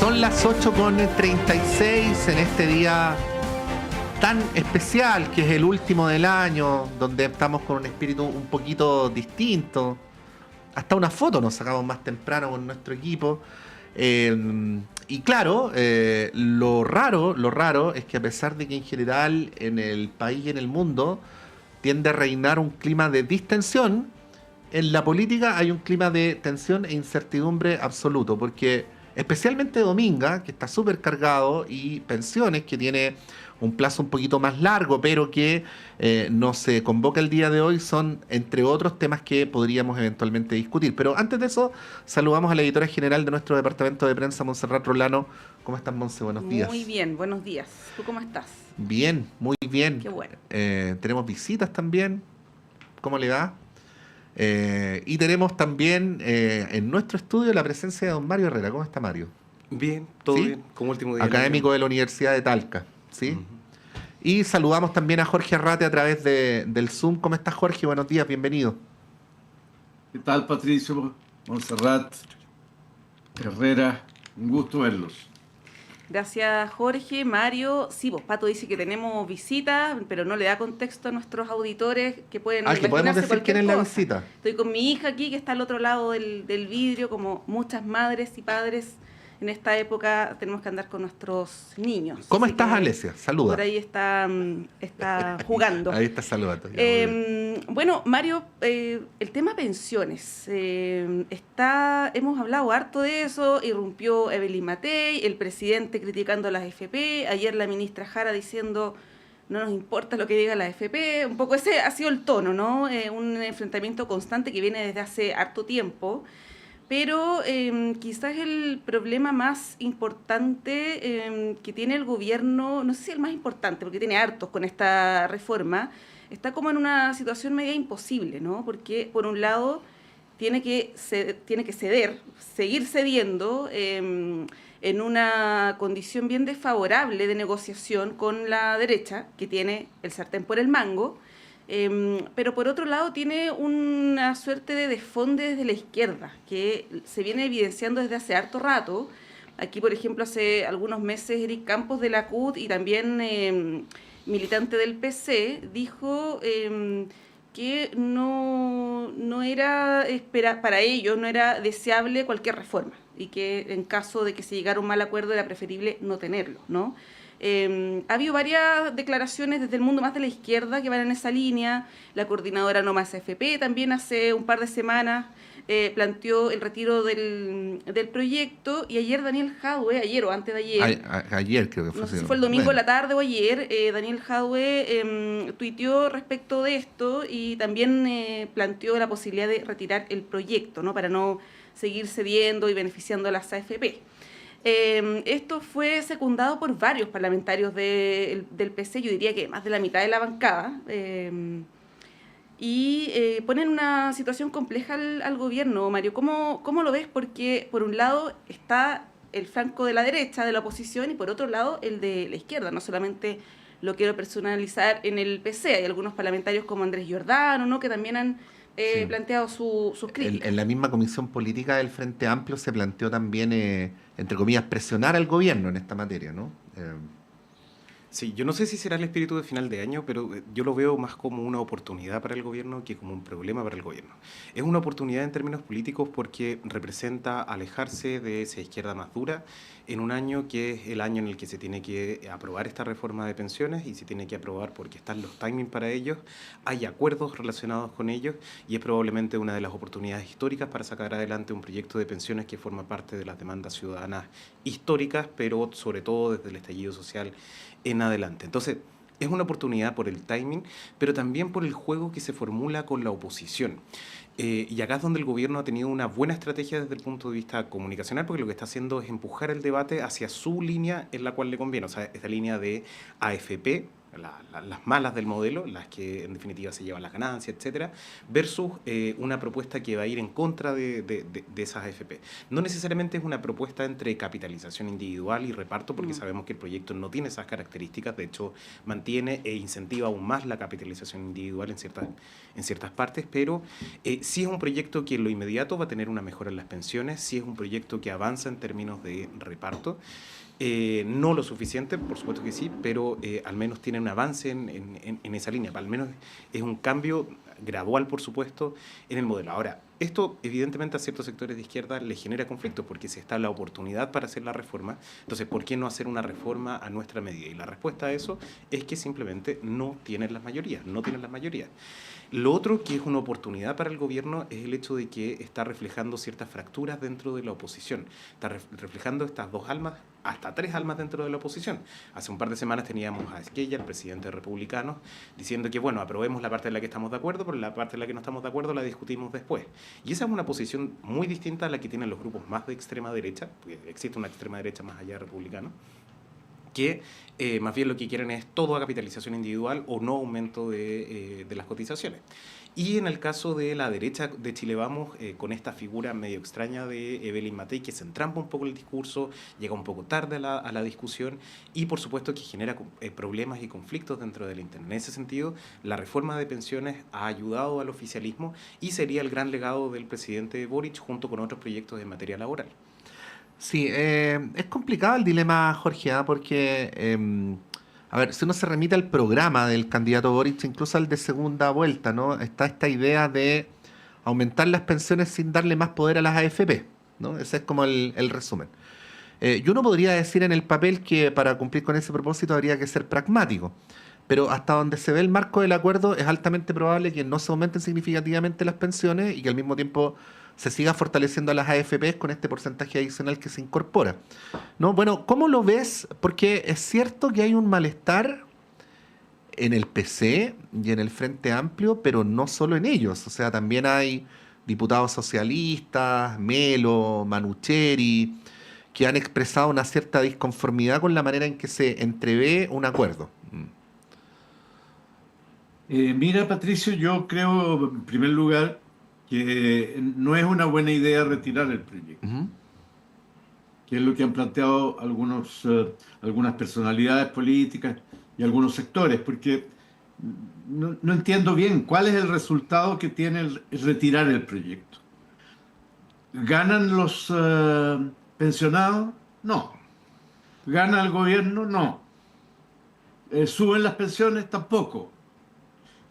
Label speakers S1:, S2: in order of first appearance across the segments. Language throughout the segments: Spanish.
S1: Son las 8:36 en este día tan especial que es el último del año, donde estamos con un espíritu un poquito distinto. Hasta una foto nos sacamos más temprano con nuestro equipo. Y claro, lo raro es que a pesar de que en general en el país y en el mundo tiende a reinar un clima de distensión, en la política hay un clima de tensión e incertidumbre absoluto, porque especialmente Dominga, que está súper cargado, y Pensiones, que tiene un plazo un poquito más largo, pero que no se convoca el día de hoy, son entre otros temas que podríamos eventualmente discutir. Pero antes de eso, saludamos a la editora general de nuestro departamento de prensa, Montserrat Rolano. ¿Cómo estás, Monse? Buenos días.
S2: Muy bien, buenos días. ¿Tú cómo estás?
S1: Bien, muy bien.
S2: Qué bueno.
S1: Tenemos visitas también. ¿Cómo le va? Y tenemos también en nuestro estudio la presencia de don Mario Herrera. ¿Cómo está Mario?
S3: Bien, todo
S1: ¿Sí?
S3: bien, como último día.
S1: Académico de la Universidad de Talca, ¿sí? Y saludamos también a Jorge Arrate a través del Zoom. ¿Cómo estás, Jorge? Buenos días, bienvenido.
S4: ¿Qué tal, Patricio? Montserrat, Herrera, un gusto verlos.
S2: Gracias, Jorge. Mario, sí, vos, Pato dice que tenemos visitas, pero no le da contexto a nuestros auditores que pueden
S1: que podemos
S2: imaginarse
S1: decir quién es
S2: cualquier
S1: la
S2: cosa.
S1: visita.
S2: Estoy con mi hija aquí, que está al otro lado del vidrio, como muchas madres y padres. En esta época tenemos que andar con nuestros niños.
S1: ¿Cómo
S2: Así
S1: estás,
S2: que
S1: Alesia? Saluda.
S2: Por ahí está jugando.
S1: Ahí está saludando.
S2: Bueno, Mario, el tema pensiones. Hemos hablado harto de eso, irrumpió Evelyn Matei, el presidente criticando a las AFP, ayer la ministra Jara diciendo no nos importa lo que diga la AFP, un poco ese ha sido el tono, ¿no? Un enfrentamiento constante que viene desde hace harto tiempo. Pero quizás el problema más importante que tiene el gobierno, no sé si el más importante, porque tiene hartos con esta reforma, está como en una situación media imposible, ¿no? Porque, por un lado, tiene que ceder, seguir cediendo en una condición bien desfavorable de negociación con la derecha, que tiene el sartén por el mango, pero por otro lado tiene una suerte de desfonde desde la izquierda que se viene evidenciando desde hace harto rato. Aquí, por ejemplo, hace algunos meses Eric Campos de la CUT y también militante del PC dijo que no era para ellos no era deseable cualquier reforma y que en caso de que se llegara a un mal acuerdo era preferible no tenerlo, ¿no? Ha habido varias declaraciones desde el mundo más de la izquierda que van en esa línea. La coordinadora No Más AFP también hace un par de semanas planteó el retiro del proyecto, y ayer Daniel Jadwe, ayer o antes de ayer,
S1: ayer creo que fue.
S2: No sé si fue el domingo en la tarde o ayer, Daniel Jadwe tuiteó respecto de esto y también planteó la posibilidad de retirar el proyecto, ¿no? Para no seguir cediendo y beneficiando a las AFP. Esto fue secundado por varios parlamentarios del PC, yo diría que más de la mitad de la bancada, y ponen una situación compleja al gobierno. Mario, ¿cómo lo ves? Porque por un lado está el flanco de la derecha, de la oposición, y por otro lado el de la izquierda. No solamente lo quiero personalizar en el PC, hay algunos parlamentarios como Andrés Giordano, ¿no? Que también han planteado sus críticas.
S1: En la misma comisión política del Frente Amplio se planteó también, entre comillas, presionar al gobierno en esta materia, ¿no?
S3: Sí, yo no sé si será el espíritu de final de año, pero yo lo veo más como una oportunidad para el gobierno que como un problema para el gobierno. Es una oportunidad en términos políticos porque representa alejarse de esa izquierda más dura en un año que es el año en el que se tiene que aprobar esta reforma de pensiones, y se tiene que aprobar porque están los timings para ellos, hay acuerdos relacionados con ellos, y es probablemente una de las oportunidades históricas para sacar adelante un proyecto de pensiones que forma parte de las demandas ciudadanas históricas, pero sobre todo desde el estallido social en adelante. Entonces, es una oportunidad por el timing, pero también por el juego que se formula con la oposición. Y acá es donde el gobierno ha tenido una buena estrategia desde el punto de vista comunicacional, porque lo que está haciendo es empujar el debate hacia su línea en la cual le conviene, o sea, esta línea de AFP las malas del modelo, las que en definitiva se llevan las ganancias, etcétera, versus una propuesta que va a ir en contra de esas AFP. No necesariamente es una propuesta entre capitalización individual y reparto, porque sabemos que el proyecto no tiene esas características, de hecho mantiene e incentiva aún más la capitalización individual en ciertas partes, pero sí es un proyecto que en lo inmediato va a tener una mejora en las pensiones, sí es un proyecto que avanza en términos de reparto. No lo suficiente, por supuesto que sí, pero al menos tiene un avance en esa línea. Al menos es un cambio gradual, por supuesto, en el modelo. Ahora, esto evidentemente a ciertos sectores de izquierda les genera conflictos porque si está la oportunidad para hacer la reforma, entonces ¿por qué no hacer una reforma a nuestra medida? Y la respuesta a eso es que simplemente no tienen las mayorías, Lo otro que es una oportunidad para el gobierno es el hecho de que está reflejando ciertas fracturas dentro de la oposición. Está reflejando estas dos almas, hasta tres almas dentro de la oposición. Hace un par de semanas teníamos a Esquella, el presidente republicano, diciendo que, bueno, aprobemos la parte en la que estamos de acuerdo, pero la parte en la que no estamos de acuerdo la discutimos después. Y esa es una posición muy distinta a la que tienen los grupos más de extrema derecha, porque existe una extrema derecha más allá de republicano, que más bien lo que quieren es todo a capitalización individual o no aumento de las cotizaciones. Y en el caso de la derecha de Chile Vamos, con esta figura medio extraña de Evelyn Matei, que se entrampa un poco en el discurso, llega un poco tarde a la discusión y por supuesto que genera problemas y conflictos dentro del interno. En ese sentido, la reforma de pensiones ha ayudado al oficialismo y sería el gran legado del presidente Boric junto con otros proyectos en materia laboral.
S1: Sí, es complicado el dilema, Jorge, porque, a ver, si uno se remite al programa del candidato Boric, incluso al de segunda vuelta, ¿no? Está esta idea de aumentar las pensiones sin darle más poder a las AFP, ¿no? Ese es como el resumen. Y uno podría decir en el papel que para cumplir con ese propósito habría que ser pragmático, pero hasta donde se ve el marco del acuerdo es altamente probable que no se aumenten significativamente las pensiones y que al mismo tiempo se siga fortaleciendo a las AFPs con este porcentaje adicional que se incorpora, ¿no? Bueno, ¿cómo lo ves? Porque es cierto que hay un malestar en el PC y en el Frente Amplio, pero no solo en ellos. O sea, también hay diputados socialistas, Melo, Manucheri, que han expresado una cierta disconformidad con la manera en que se entrevé un acuerdo.
S4: Mira, Patricio, yo creo, en primer lugar, que no es una buena idea retirar el proyecto, que es lo que han planteado algunas personalidades políticas y algunos sectores, porque no entiendo bien cuál es el resultado que tiene el retirar el proyecto. ¿Ganan los pensionados? No. ¿Gana el gobierno? No. ¿Suben las pensiones? Tampoco.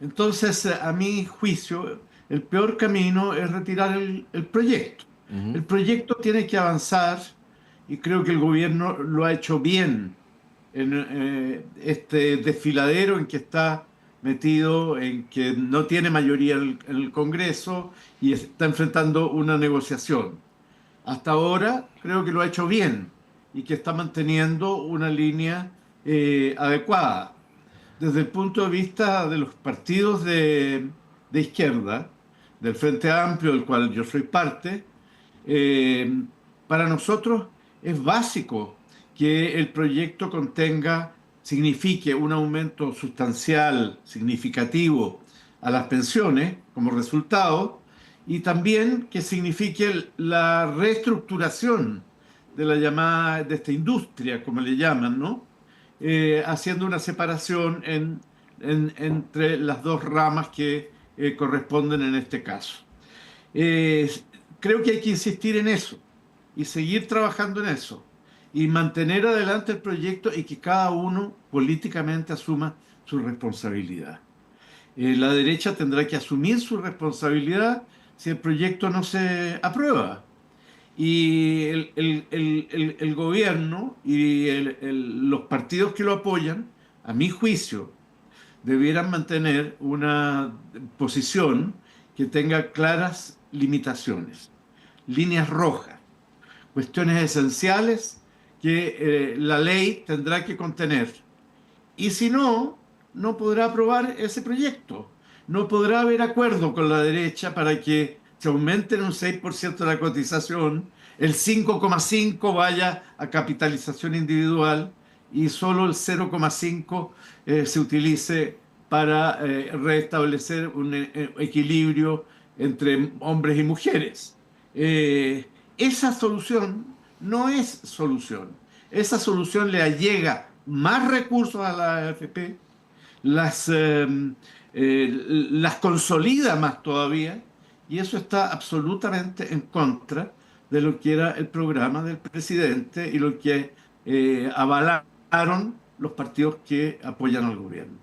S4: Entonces, a mi juicio, el peor camino es retirar el proyecto. El proyecto tiene que avanzar y creo que el gobierno lo ha hecho bien en este desfiladero en que está metido, en que no tiene mayoría en el Congreso y está enfrentando una negociación. Hasta ahora creo que lo ha hecho bien y que está manteniendo una línea adecuada. Desde el punto de vista de los partidos de izquierda, del Frente Amplio, del cual yo soy parte, para nosotros es básico que el proyecto signifique un aumento sustancial, significativo a las pensiones como resultado, y también que signifique la reestructuración de esta industria, como le llaman, ¿no? Haciendo una separación entre las dos ramas que corresponden en este caso. Creo que hay que insistir en eso y seguir trabajando en eso y mantener adelante el proyecto y que cada uno políticamente asuma su responsabilidad. La derecha tendrá que asumir su responsabilidad si el proyecto no se aprueba. Y el gobierno y los partidos que lo apoyan, a mi juicio, debieran mantener una posición que tenga claras limitaciones, líneas rojas, cuestiones esenciales que la ley tendrá que contener. Y si no, no podrá aprobar ese proyecto. No podrá haber acuerdo con la derecha para que se aumente en un 6% la cotización, el 5,5% vaya a capitalización individual y solo el 0,5 se utilice para restablecer un equilibrio entre hombres y mujeres. Esa solución no es solución. Esa solución le allega más recursos a la AFP, las consolida más todavía, y eso está absolutamente en contra de lo que era el programa del presidente y lo que avalaron los partidos que apoyan al gobierno.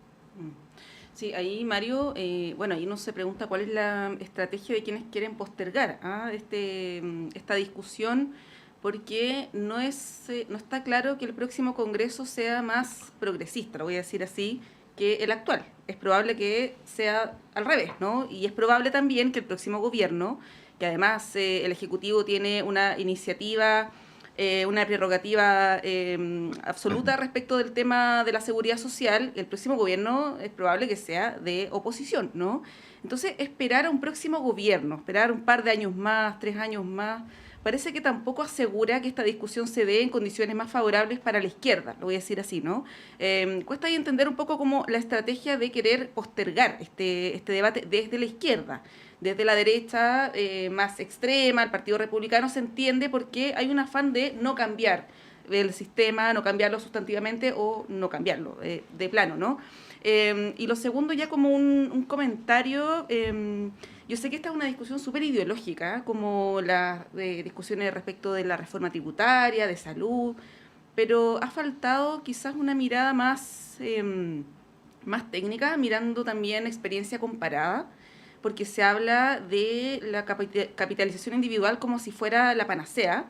S2: Sí, ahí Mario, bueno, ahí nos se pregunta cuál es la estrategia de quienes quieren postergar esta discusión, porque no está claro que el próximo Congreso sea más progresista, lo voy a decir así, que el actual. Es probable que sea al revés, ¿no? Y es probable también que el próximo gobierno, que además el Ejecutivo tiene una iniciativa, una prerrogativa absoluta respecto del tema de la seguridad social, el próximo gobierno es probable que sea de oposición, ¿no? Entonces, esperar a un próximo gobierno, esperar un par de años más, 3 años más, parece que tampoco asegura que esta discusión se dé en condiciones más favorables para la izquierda, lo voy a decir así, ¿no? Cuesta ahí entender un poco como la estrategia de querer postergar este debate desde la izquierda. Desde la derecha más extrema, el Partido Republicano, se entiende porque hay un afán de no cambiar el sistema, no cambiarlo sustantivamente o no cambiarlo de plano, ¿no? Y lo segundo, ya como un comentario, yo sé que esta es una discusión súper ideológica, como las discusiones respecto de la reforma tributaria, de salud, pero ha faltado quizás una mirada más técnica, mirando también experiencia comparada, porque se habla de la capitalización individual como si fuera la panacea,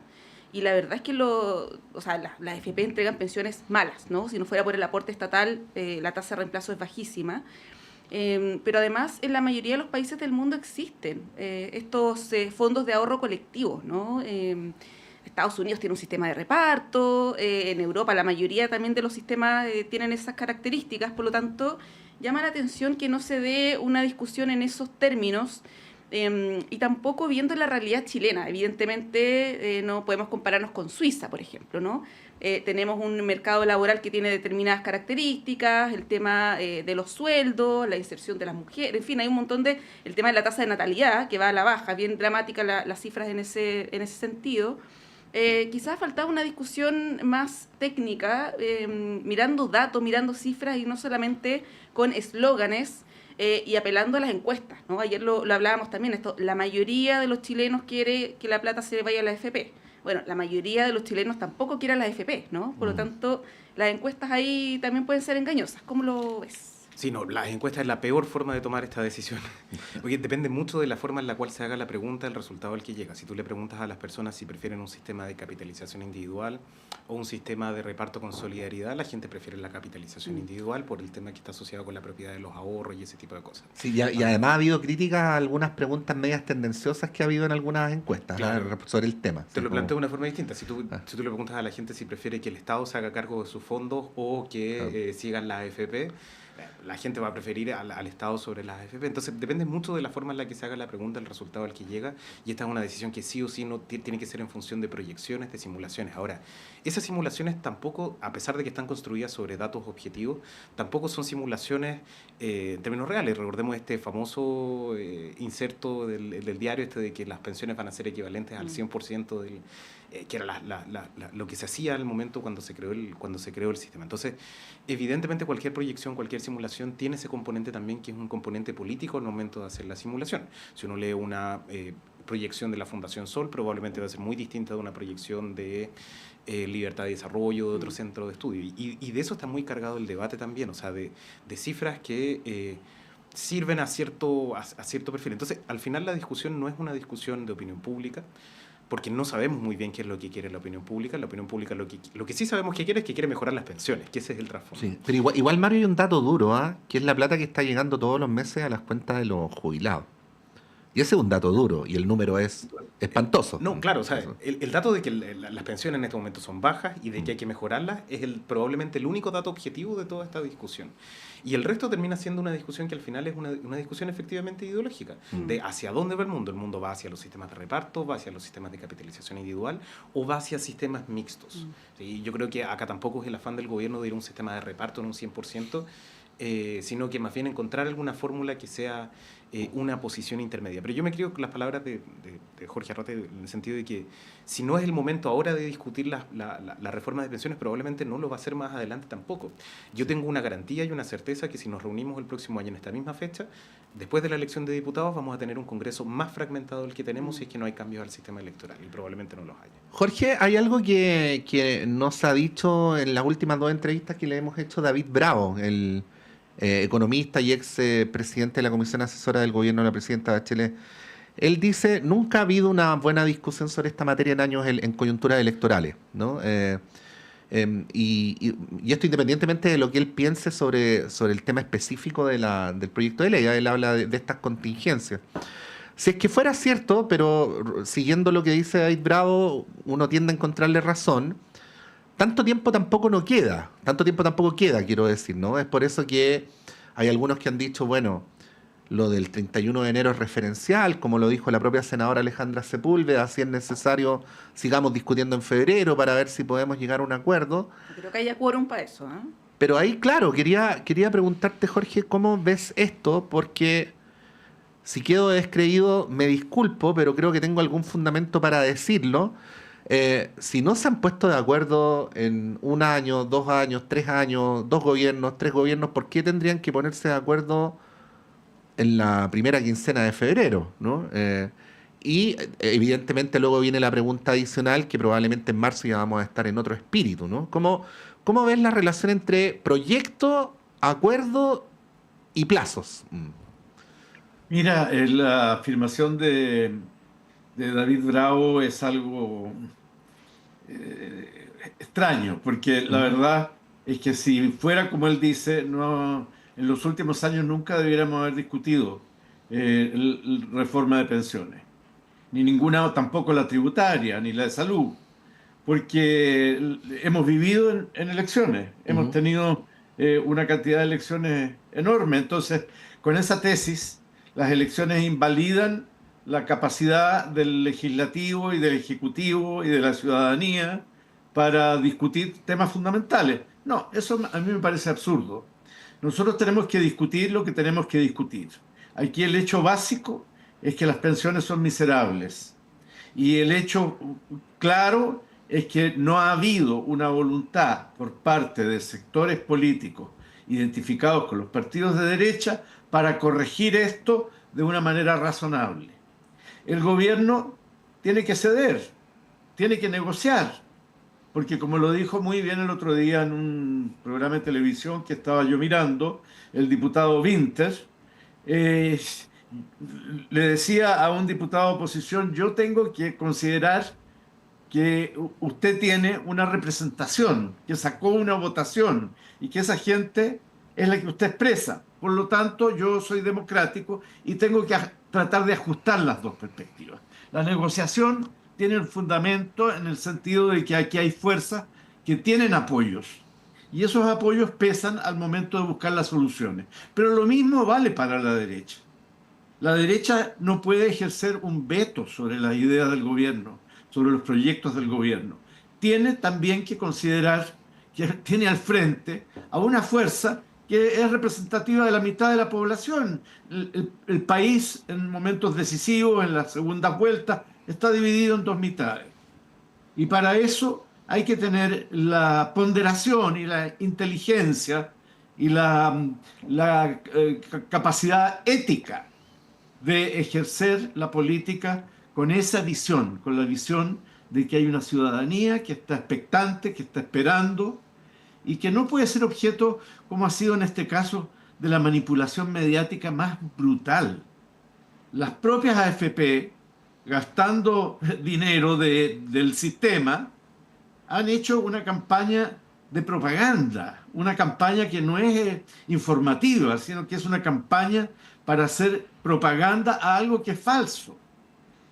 S2: y la verdad es que las AFP entregan pensiones malas, ¿no? Si no fuera por el aporte estatal, la tasa de reemplazo es bajísima. Pero además, en la mayoría de los países del mundo existen estos fondos de ahorro colectivo, ¿no? Estados Unidos tiene un sistema de reparto, en Europa la mayoría también de los sistemas tienen esas características, por lo tanto, llama la atención que no se dé una discusión en esos términos y tampoco viendo la realidad chilena. Evidentemente no podemos compararnos con Suiza, por ejemplo, ¿no? Tenemos un mercado laboral que tiene determinadas características, el tema de los sueldos, la inserción de las mujeres, en fin, hay un montón el tema de la tasa de natalidad que va a la baja, bien dramática las cifras en ese sentido. Quizás faltaba una discusión más técnica, mirando datos, mirando cifras y no solamente con eslóganes y apelando a las encuestas, ¿no? Ayer lo hablábamos también, la mayoría de los chilenos quiere que la plata se vaya a la AFP. Bueno, la mayoría de los chilenos tampoco quiere a la AFP, ¿no? Por lo tanto, las encuestas ahí también pueden ser engañosas. ¿Cómo lo ves?
S3: Sí, no, la encuesta es la peor forma de tomar esta decisión. Porque depende mucho de la forma en la cual se haga la pregunta, el resultado al que llega. Si tú le preguntas a las personas si prefieren un sistema de capitalización individual o un sistema de reparto con solidaridad, la gente prefiere la capitalización individual por el tema que está asociado con la propiedad de los ahorros y ese tipo de cosas.
S1: Sí, y además ha habido críticas a algunas preguntas medias tendenciosas que ha habido en algunas encuestas,
S3: claro,
S1: sobre el tema.
S3: Te lo planteo de una forma distinta. Si tú le preguntas a la gente si prefiere que el Estado se haga cargo de sus fondos o que sigan la AFP, la gente va a preferir al Estado sobre las AFP. Entonces depende mucho de la forma en la que se haga la pregunta, el resultado al que llega, y esta es una decisión que sí o sí no tiene que ser en función de proyecciones, de simulaciones. Ahora, esas simulaciones tampoco, a pesar de que están construidas sobre datos objetivos, tampoco son simulaciones en términos reales. Recordemos este famoso inserto del diario de que las pensiones van a ser equivalentes al 100% que era lo que se hacía al momento cuando se creó el sistema. Entonces, evidentemente cualquier proyección, cualquier simulación tiene ese componente también que es un componente político al momento de hacer la simulación. Si uno lee una proyección de la Fundación Sol, probablemente va a ser muy distinta de una proyección de Libertad de Desarrollo, de otro centro de estudio. Y de eso está muy cargado el debate también, o sea, de cifras que sirven a cierto perfil. Entonces, al final la discusión no es una discusión de opinión pública, porque no sabemos muy bien qué es lo que quiere la opinión pública. La opinión pública lo que sí sabemos que quiere es que quiere mejorar las pensiones, que ese es el trasfondo.
S1: Sí, pero igual Mario, hay un dato duro, que es la plata que está llegando todos los meses a las cuentas de los jubilados. Y ese es un dato duro, y el número es espantoso.
S3: No, claro, o sea, el dato de que las pensiones en este momento son bajas y de que hay que mejorarlas es probablemente el único dato objetivo de toda esta discusión. Y el resto termina siendo una discusión que al final es una discusión efectivamente ideológica, de hacia dónde va el mundo. El mundo va hacia los sistemas de reparto, va hacia los sistemas de capitalización individual o va hacia sistemas mixtos. ¿Sí? Yo creo que acá tampoco es el afán del gobierno de ir a un sistema de reparto en un 100%, sino que más bien encontrar alguna fórmula que sea una posición intermedia. Pero yo me creo con las palabras de Jorge Arrate en el sentido de que si no es el momento ahora de discutir la reforma de pensiones, probablemente no lo va a hacer más adelante tampoco. Yo tengo una garantía y una certeza que si nos reunimos el próximo año en esta misma fecha, después de la elección de diputados vamos a tener un Congreso más fragmentado del que tenemos si es que no hay cambios al sistema electoral, y probablemente no los haya.
S1: Jorge, hay algo que nos ha dicho en las últimas 2 entrevistas que le hemos hecho David Bravo, el economista y ex presidente de la Comisión Asesora del Gobierno de la Presidenta Bachelet. Él dice, nunca ha habido una buena discusión sobre esta materia en años en coyunturas electorales, ¿no? Y esto independientemente de lo que él piense sobre el tema específico del proyecto de ley. Él habla de estas contingencias. Si es que fuera cierto, pero siguiendo lo que dice David Bravo, uno tiende a encontrarle razón. Tanto tiempo tampoco queda, quiero decir, ¿no? Es por eso que hay algunos que han dicho, bueno, lo del 31 de enero es referencial, como lo dijo la propia senadora Alejandra Sepúlveda, si es necesario, sigamos discutiendo en febrero para ver si podemos llegar a un acuerdo.
S2: Creo que haya quórum para eso, ¿eh?
S1: Pero ahí, claro, quería preguntarte, Jorge, ¿cómo ves esto? Porque si quedo descreído, me disculpo, pero creo que tengo algún fundamento para decirlo. Si no se han puesto de acuerdo en 1 año, 2 años, 3 años, 2 gobiernos, 3 gobiernos, ¿por qué tendrían que ponerse de acuerdo en la primera quincena de febrero, ¿no? Y evidentemente luego viene la pregunta adicional, que probablemente en marzo ya vamos a estar en otro espíritu, ¿no? ¿Cómo ves la relación entre proyecto, acuerdo y plazos?
S4: Mira, la afirmación de David Bravo es algo extraño, porque la verdad es que si fuera como él dice, no, en los últimos años nunca debiéramos haber discutido reforma de pensiones, ni ninguna, tampoco la tributaria, ni la de salud, porque hemos vivido en elecciones, hemos tenido una cantidad de elecciones enorme. Entonces, con esa tesis, las elecciones invalidan la capacidad del legislativo y del ejecutivo y de la ciudadanía para discutir temas fundamentales. No, eso a mí me parece absurdo. Nosotros tenemos que discutir lo que tenemos que discutir. Aquí el hecho básico es que las pensiones son miserables. Y el hecho claro es que no ha habido una voluntad por parte de sectores políticos identificados con los partidos de derecha para corregir esto de una manera razonable. El gobierno tiene que ceder, tiene que negociar, porque como lo dijo muy bien el otro día en un programa de televisión que estaba yo mirando, el diputado Winter, le decía a un diputado de oposición, yo tengo que considerar que usted tiene una representación, que sacó una votación y que esa gente es la que usted expresa. Por lo tanto, yo soy democrático y tengo que tratar de ajustar las dos perspectivas. La negociación tiene un fundamento en el sentido de que aquí hay fuerzas que tienen apoyos y esos apoyos pesan al momento de buscar las soluciones. Pero lo mismo vale para la derecha. La derecha no puede ejercer un veto sobre las ideas del gobierno, sobre los proyectos del gobierno. Tiene también que considerar que tiene al frente a una fuerza que es representativa de la mitad de la población. El país en momentos decisivos, en las segundas vueltas, está dividido en 2 mitades. Y para eso hay que tener la ponderación y la inteligencia y la capacidad ética de ejercer la política con esa visión, con la visión de que hay una ciudadanía que está expectante, que está esperando y que no puede ser objeto, como ha sido en este caso, de la manipulación mediática más brutal. Las propias AFP, gastando dinero del sistema, han hecho una campaña de propaganda, una campaña que no es informativa, sino que es una campaña para hacer propaganda a algo que es falso,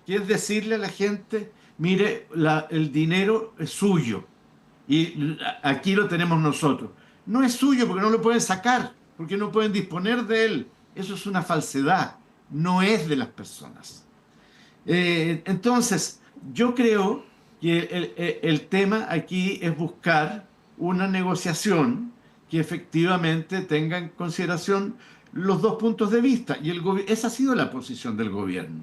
S4: que es decirle a la gente, mire, el dinero es suyo y aquí lo tenemos nosotros. No es suyo porque no lo pueden sacar, porque no pueden disponer de él. Eso es una falsedad, no es de las personas. Entonces, yo creo que el tema aquí es buscar una negociación que efectivamente tenga en consideración los dos puntos de vista. Y esa ha sido la posición del gobierno.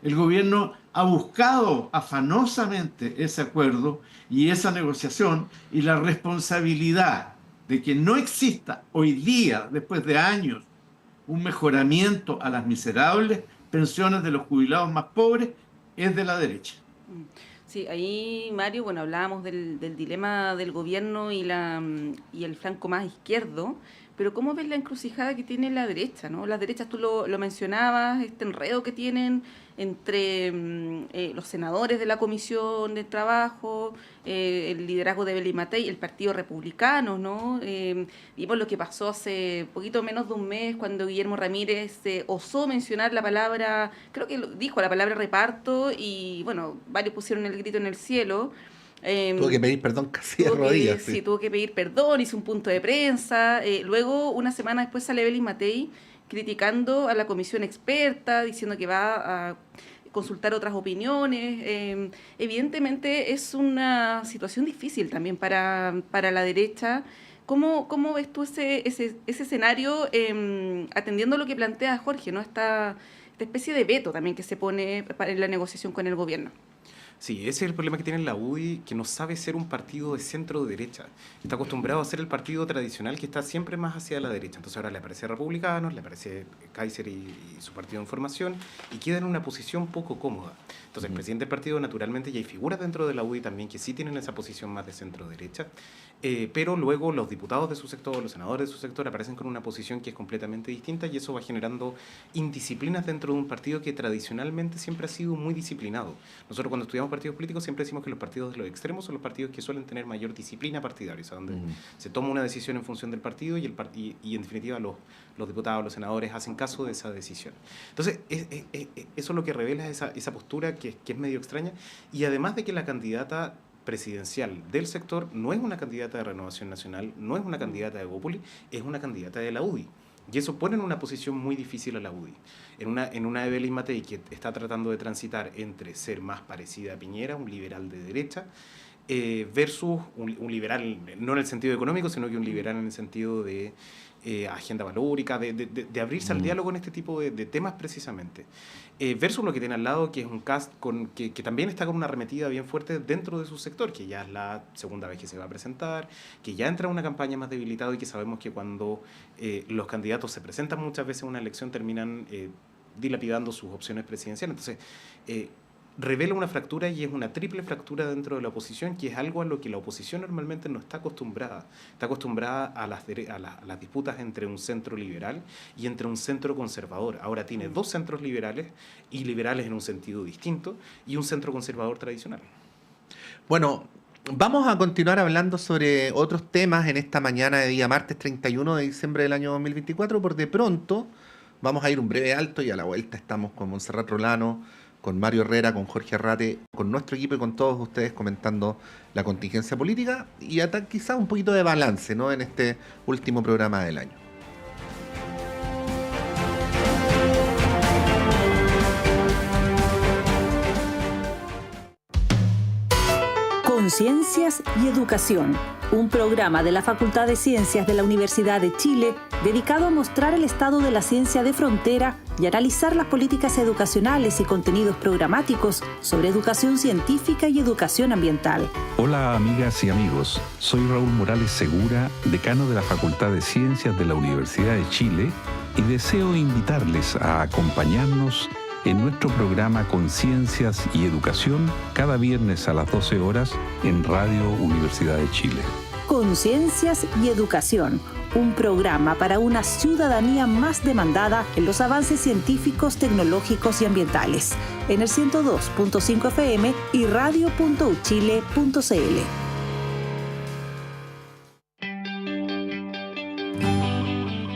S4: El gobierno ha buscado afanosamente ese acuerdo y esa negociación, y la responsabilidad de que no exista hoy día, después de años, un mejoramiento a las miserables pensiones de los jubilados más pobres, es de la derecha.
S2: Sí, ahí, Mario, bueno, hablábamos del dilema del gobierno y el flanco más izquierdo, pero ¿cómo ves la encrucijada que tiene la derecha, ¿no? Las derechas, tú lo mencionabas, este enredo que tienen entre los senadores de la Comisión de Trabajo, el liderazgo de Evelyn Matei, el Partido Republicano, ¿no? Vimos lo que pasó hace poquito menos de un mes cuando Guillermo Ramírez osó mencionar la palabra, creo que dijo la palabra reparto, y bueno, varios pusieron el grito en el cielo.
S1: Tuvo que pedir perdón casi de rodillas.
S2: Sí, tuvo que pedir perdón, hizo un punto de prensa. Luego, una semana después, sale Evelyn Matei criticando a la comisión experta, diciendo que va a consultar otras opiniones. Evidentemente es una situación difícil también para la derecha. ¿Cómo ves tú ese escenario atendiendo lo que plantea Jorge, ¿no? Esta especie de veto también que se pone en la negociación con el gobierno?
S3: Sí, ese es el problema que tiene la UDI, que no sabe ser un partido de centro-derecha. Está acostumbrado a ser el partido tradicional que está siempre más hacia la derecha. Entonces ahora le aparece Republicanos, le aparece Kaiser y su partido en formación, y queda en una posición poco cómoda. Entonces el presidente del partido, naturalmente, y hay figuras dentro de la UDI también que sí tienen esa posición más de centro-derecha, pero luego los diputados de su sector, los senadores de su sector aparecen con una posición que es completamente distinta, y eso va generando indisciplinas dentro de un partido que tradicionalmente siempre ha sido muy disciplinado. Nosotros cuando estudiamos partidos políticos siempre decimos que los partidos de los extremos son los partidos que suelen tener mayor disciplina partidaria, o sea, donde se toma una decisión en función del partido y en definitiva los diputados, los senadores hacen caso de esa decisión. Entonces, eso es lo que revela esa postura que es medio extraña, y además de que la candidata presidencial del sector no es una candidata de Renovación Nacional, no es una candidata de Evópolis, es una candidata de la UDI. Y eso pone en una posición muy difícil a la UDI. En una Evelyn Matei que está tratando de transitar entre ser más parecida a Piñera, un liberal de derecha, versus un liberal, no en el sentido económico, sino que un liberal en el sentido de agenda valórica, de abrirse al diálogo en este tipo de temas precisamente. Versus lo que tiene al lado, que es un cast que también está con una arremetida bien fuerte dentro de su sector, que ya es la segunda vez que se va a presentar, que ya entra en una campaña más debilitada, y que sabemos que cuando los candidatos se presentan muchas veces en una elección terminan dilapidando sus opciones presidenciales. Entonces, revela una fractura, y es una triple fractura dentro de la oposición, que es algo a lo que la oposición normalmente no está acostumbrada. Está acostumbrada a las disputas entre un centro liberal y entre un centro conservador. Ahora tiene dos centros liberales, y liberales en un sentido distinto, y un centro conservador tradicional.
S1: Bueno, vamos a continuar hablando sobre otros temas en esta mañana de día martes 31 de diciembre del año 2024. Por de pronto vamos a ir un breve alto, y a la vuelta estamos con Montserrat Rolano, con Mario Herrera, con Jorge Arrate, con nuestro equipo y con todos ustedes comentando la contingencia política y quizá un poquito de balance, ¿no?, en este último programa del año.
S5: Conciencias y Educación, un programa de la Facultad de Ciencias de la Universidad de Chile dedicado a mostrar el estado de la ciencia de frontera y analizar las políticas educacionales y contenidos programáticos sobre educación científica y educación ambiental.
S6: Hola amigas y amigos, soy Raúl Morales Segura, decano de la Facultad de Ciencias de la Universidad de Chile, y deseo invitarles a acompañarnos en nuestro programa Conciencias y Educación cada viernes a las 12 horas en Radio Universidad de Chile.
S5: Conciencias y Educación, un programa para una ciudadanía más demandada en los avances científicos, tecnológicos y ambientales, en el 102.5 FM y radio.uchile.cl.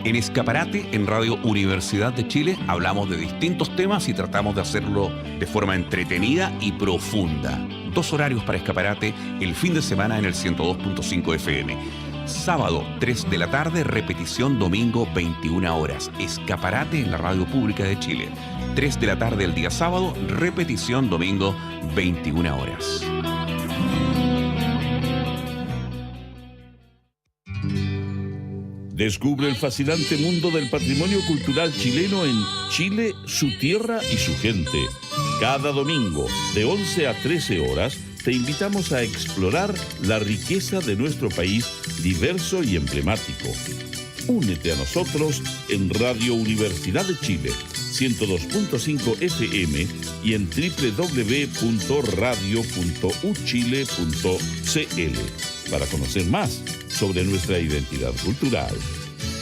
S7: En Escaparate, en Radio Universidad de Chile, hablamos de distintos temas y tratamos de hacerlo de forma entretenida y profunda. 2 horarios para Escaparate el fin de semana en el 102.5 FM. Sábado, 3 de la tarde, repetición domingo, 21 horas. Escaparate en la Radio Pública de Chile. 3 de la tarde el día sábado, repetición domingo, 21 horas.
S8: Descubre el fascinante mundo del patrimonio cultural chileno en Chile, su tierra y su gente. Cada domingo, de 11 a 13 horas, te invitamos a explorar la riqueza de nuestro país diverso y emblemático. Únete a nosotros en Radio Universidad de Chile, 102.5 FM y en www.radio.uchile.cl para conocer más sobre nuestra identidad cultural.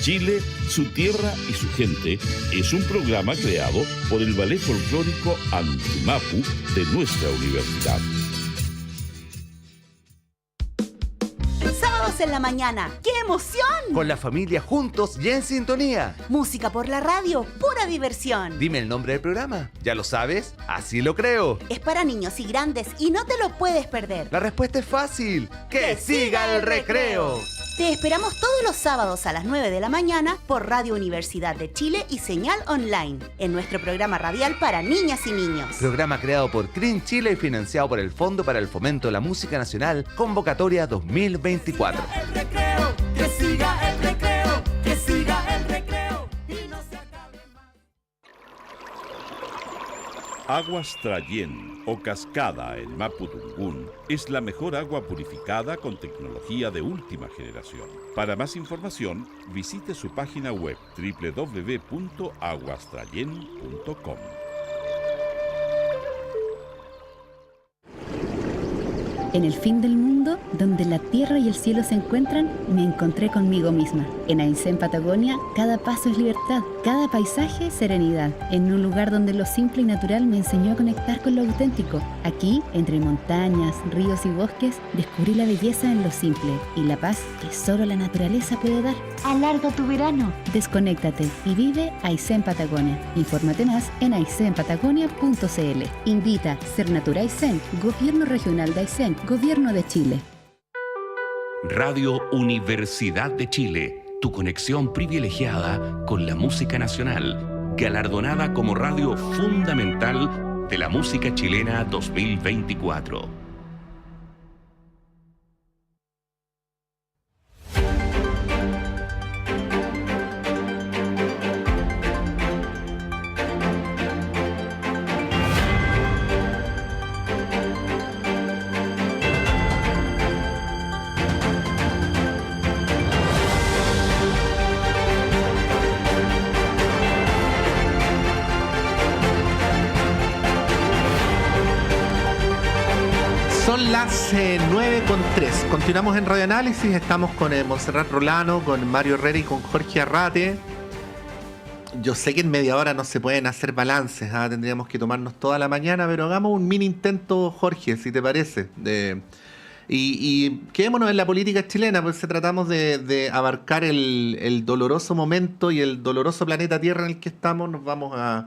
S8: Chile, su tierra y su gente es un programa creado por el Ballet Folclórico Antumapu de nuestra universidad.
S9: Sábados en la mañana, ¡qué emoción!
S10: Con la familia juntos y en sintonía.
S9: Música por la radio, pura diversión.
S10: Dime el nombre del programa. ¿Ya lo sabes? Así lo creo.
S9: Es para niños y grandes y no te lo puedes perder.
S10: La respuesta es fácil. ¡Que siga el recreo!
S9: Te esperamos todos los sábados a las 9 de la mañana por Radio Universidad de Chile y señal online, en nuestro programa radial para niñas y niños.
S10: Programa creado por CRIN Chile y financiado por el Fondo para el Fomento de la Música Nacional, convocatoria 2024.
S11: Que siga el recreo, que siga el recreo y no se acabe más.
S8: Aguas Trayén o Cascada en Mapudungún es la mejor agua purificada con tecnología de última generación. Para más información, visite su página web www.aguastrayen.com.
S12: En el fin del mundo, donde la tierra y el cielo se encuentran, me encontré conmigo misma. En Aysén, Patagonia, cada paso es libertad, cada paisaje serenidad. En un lugar donde lo simple y natural me enseñó a conectar con lo auténtico. Aquí, entre montañas, ríos y bosques, descubrí la belleza en lo simple y la paz que solo la naturaleza puede dar. Alarga tu verano. Desconéctate y vive Aysén, Patagonia. Infórmate más en aysenpatagonia.cl. Invita Cernatura Aysén, Gobierno Regional de Aysén, Gobierno de Chile.
S7: Radio Universidad de Chile, tu conexión privilegiada con la música nacional, galardonada como radio fundamental de la música chilena 2024.
S1: Son las 9:03. Continuamos en Radio Análisis. Estamos con Montserrat Rolano, con Mario Herrera y con Jorge Arrate. Yo sé que en media hora no se pueden hacer balances, tendríamos que tomarnos toda la mañana, pero hagamos un mini intento, Jorge, si te parece. Y quedémonos en la política chilena, pues tratamos de abarcar el doloroso momento y el doloroso planeta Tierra en el que estamos. Nos vamos a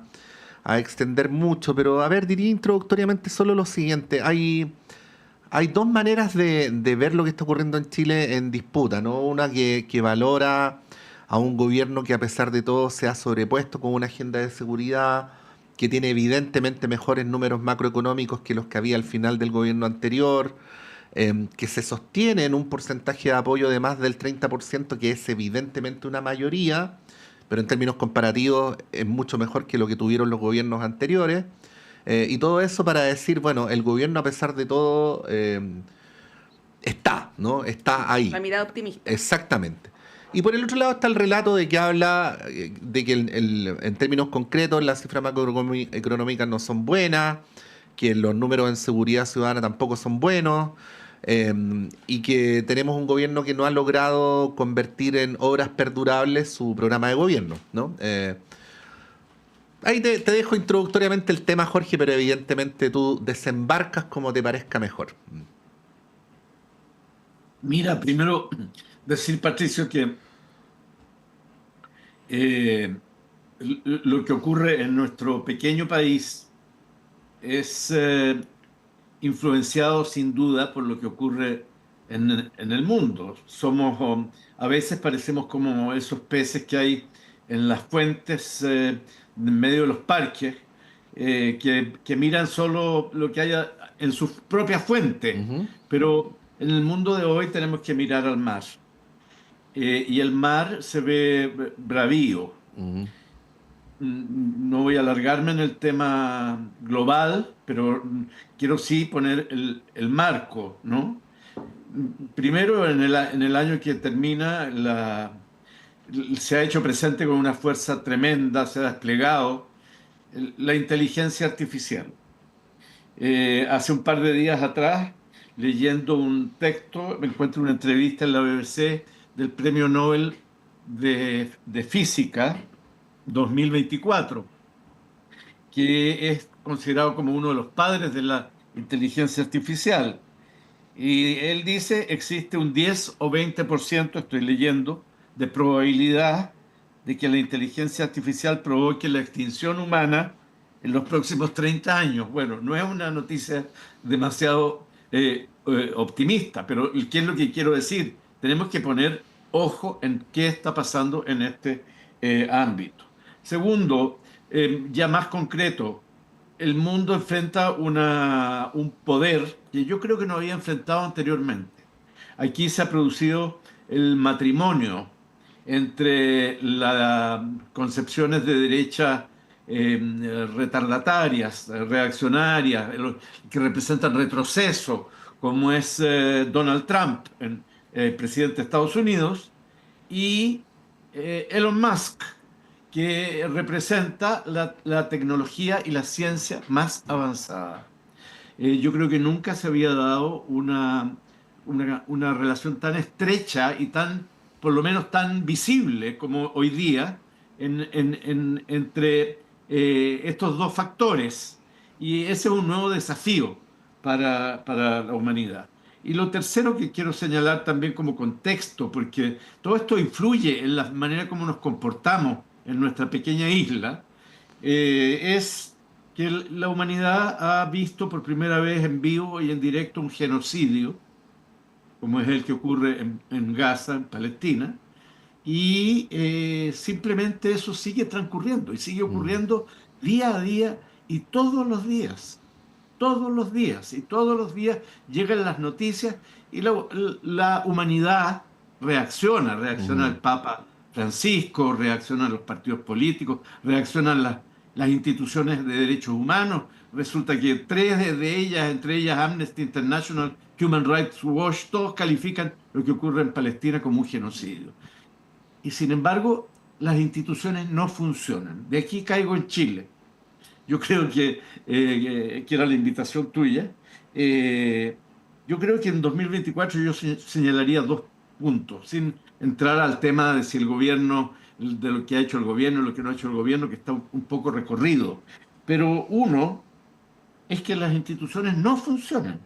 S1: extender mucho, pero a ver, diría introductoriamente solo lo siguiente. Hay dos maneras de ver lo que está ocurriendo en Chile en disputa, ¿no? Una que valora a un gobierno que a pesar de todo se ha sobrepuesto con una agenda de seguridad que tiene evidentemente mejores números macroeconómicos que los que había al final del gobierno anterior, que se sostiene en un porcentaje de apoyo de más del 30%, que es evidentemente una mayoría, pero en términos comparativos es mucho mejor que lo que tuvieron los gobiernos anteriores. Y todo eso para decir, bueno, el gobierno a pesar de todo está, ¿no? Está ahí.
S2: La mirada optimista.
S1: Exactamente. Y por el otro lado está el relato de que habla de que en términos concretos las cifras macroeconómicas no son buenas, que los números en seguridad ciudadana tampoco son buenos, y que tenemos un gobierno que no ha logrado convertir en obras perdurables su programa de gobierno, ¿no? Ahí te dejo introductoriamente el tema, Jorge, pero evidentemente tú desembarcas como te parezca mejor.
S4: Mira, primero decir, Patricio, que Lo que ocurre en nuestro pequeño país es influenciado sin duda por lo que ocurre en el mundo. A veces parecemos como esos peces que hay en las fuentes, en medio de los parques, que miran solo lo que haya en su propia fuente. Pero en el mundo de hoy tenemos que mirar al mar. Y el mar se ve bravío. No voy a alargarme en el tema global, pero quiero sí poner el marco, ¿no? Primero, en el año que termina, se ha hecho presente con una fuerza tremenda, se ha desplegado la inteligencia artificial. Hace un par de días atrás, leyendo un texto, me encuentro una entrevista en la BBC del Premio Nobel de Física 2024, que es considerado como uno de los padres de la inteligencia artificial. Y él dice, existe un 10 o 20%, estoy leyendo, de probabilidad de que la inteligencia artificial provoque la extinción humana en los próximos 30 años. Bueno, no es una noticia demasiado optimista, pero ¿qué es lo que quiero decir? Tenemos que poner ojo en qué está pasando en este ámbito. Segundo, ya más concreto, el mundo enfrenta un poder que yo creo que no había enfrentado anteriormente. Aquí se ha producido el matrimonio entre las concepciones de derecha retardatarias, reaccionarias, que representan retroceso, como es Donald Trump, presidente de Estados Unidos, y Elon Musk, que representa la tecnología y la ciencia más avanzada. Yo creo que nunca se había dado una relación tan estrecha y por lo menos tan visible como hoy día entre estos dos factores. Y ese es un nuevo desafío para la humanidad. Y lo tercero que quiero señalar también como contexto, porque todo esto influye en la manera como nos comportamos en nuestra pequeña isla, es que la humanidad ha visto por primera vez en vivo y en directo un genocidio, como es el que ocurre en Gaza, en Palestina, y simplemente eso sigue transcurriendo y sigue ocurriendo día a día y todos los días. Todos los días llegan las noticias y la humanidad reacciona al Papa Francisco, reaccionan los partidos políticos, reaccionan las instituciones de derechos humanos. Resulta que tres de ellas, entre ellas Amnesty International, Human Rights Watch, todos califican lo que ocurre en Palestina como un genocidio. Y sin embargo, las instituciones no funcionan. De aquí caigo en Chile. Yo creo que era la invitación tuya. Yo creo que en 2024 yo señalaría 2 puntos, sin entrar al tema de si el gobierno, de lo que ha hecho el gobierno, lo que no ha hecho el gobierno, que está un poco recorrido. Pero uno es que las instituciones no funcionan.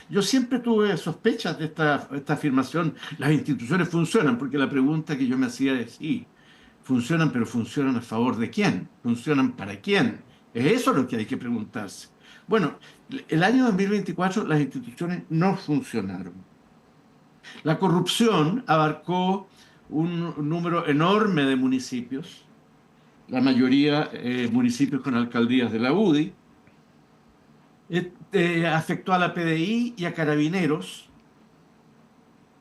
S4: Yo siempre tuve sospechas de esta afirmación, las instituciones funcionan, porque la pregunta que yo me hacía es, sí, funcionan, pero ¿funcionan a favor de quién? ¿Funcionan para quién? Es eso lo que hay que preguntarse. Bueno, el año 2024 las instituciones no funcionaron. La corrupción abarcó un número enorme de municipios, la mayoría municipios con alcaldías de la UDI, afectó a la PDI y a Carabineros,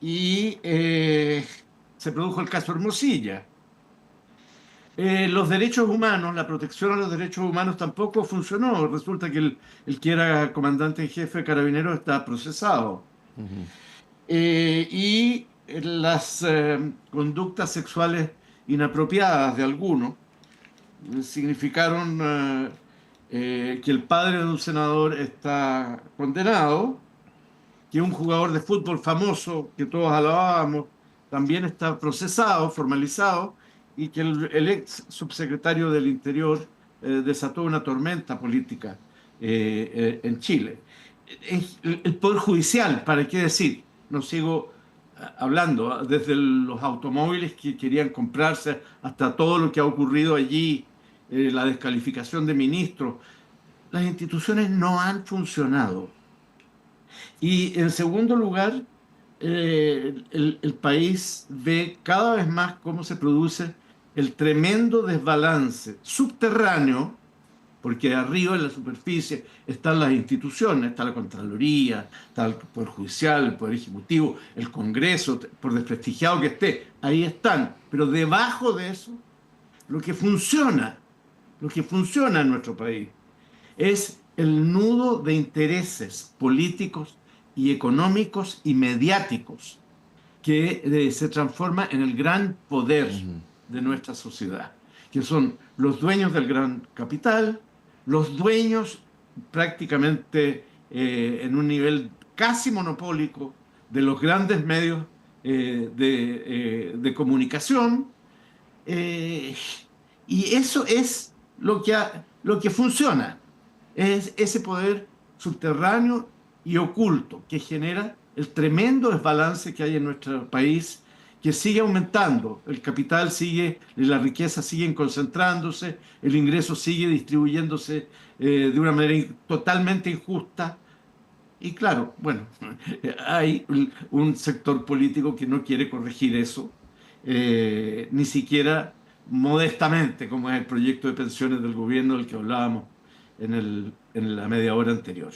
S4: y se produjo el caso Hermosilla. Los derechos humanos, la protección a los derechos humanos tampoco funcionó. Resulta que el que era comandante en jefe de Carabineros está procesado. Y las conductas sexuales inapropiadas de algunos significaron que el padre de un senador está condenado, que un jugador de fútbol famoso que todos alabábamos también está procesado, formalizado, y que el ex subsecretario del Interior desató una tormenta política en Chile. El Poder Judicial, ¿para qué decir? No sigo hablando, desde los automóviles que querían comprarse hasta todo lo que ha ocurrido allí, la descalificación de ministros. Las instituciones no han funcionado. Y en segundo lugar, el país ve cada vez más cómo se produce el tremendo desbalance subterráneo, porque arriba en la superficie están las instituciones, está la Contraloría, está el Poder Judicial, el Poder Ejecutivo, el Congreso, por desprestigiado que esté, ahí están. Pero debajo de eso, lo que funciona en nuestro país es el nudo de intereses políticos y económicos y mediáticos que se transforma en el gran poder de nuestra sociedad, que son los dueños del gran capital, los dueños prácticamente en un nivel casi monopólico de los grandes medios de comunicación, y eso es lo que funciona, es ese poder subterráneo y oculto que genera el tremendo desbalance que hay en nuestro país, que sigue aumentando. El capital sigue, la riqueza sigue concentrándose, el ingreso sigue distribuyéndose de una manera totalmente injusta. Y claro, bueno, hay un sector político que no quiere corregir eso, ni siquiera modestamente, como es el proyecto de pensiones del gobierno del que hablábamos en la media hora anterior.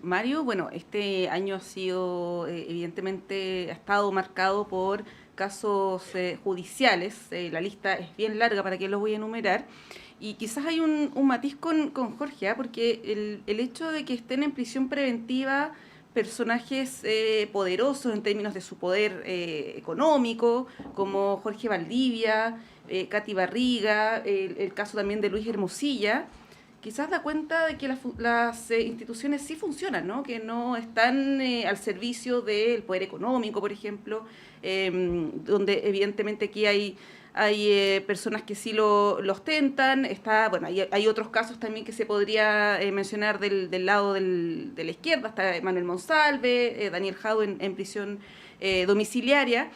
S2: Mario, bueno, este año ha sido, evidentemente, ha estado marcado por casos judiciales. La lista es bien larga, para que los voy a enumerar. Y quizás hay un matiz con Jorge, porque el hecho de que estén en prisión preventiva personajes poderosos en términos de su poder económico, como Jorge Valdivia, Katy Barriga, el caso también de Luis Hermosilla, quizás da cuenta de que las instituciones sí funcionan, ¿no? Que no están al servicio del poder económico, por ejemplo, donde evidentemente aquí hay personas que sí lo ostentan. Bueno, hay otros casos también que se podría mencionar del lado de la izquierda, está Manuel Monsalve, Daniel Jadue en prisión domiciliaria,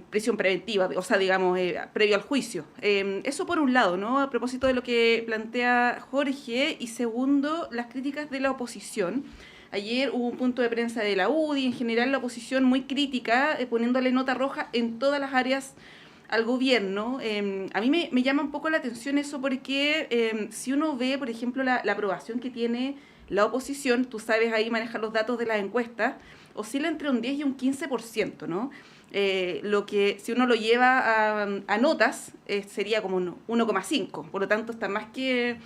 S2: prisión preventiva, o sea, digamos, previo al juicio. Eso por un lado, ¿no? A propósito de lo que plantea Jorge, y segundo, las críticas de la oposición. Ayer hubo un punto de prensa de la UDI, en general la oposición muy crítica, poniéndole nota roja en todas las áreas al gobierno. A mí me llama un poco la atención eso, porque si uno ve, por ejemplo, la aprobación que tiene la oposición, tú sabes ahí manejar los datos de las encuestas, oscila entre un 10 y un 15%, ¿no? Lo que si uno lo lleva a notas sería como un 1,5, por lo tanto está más que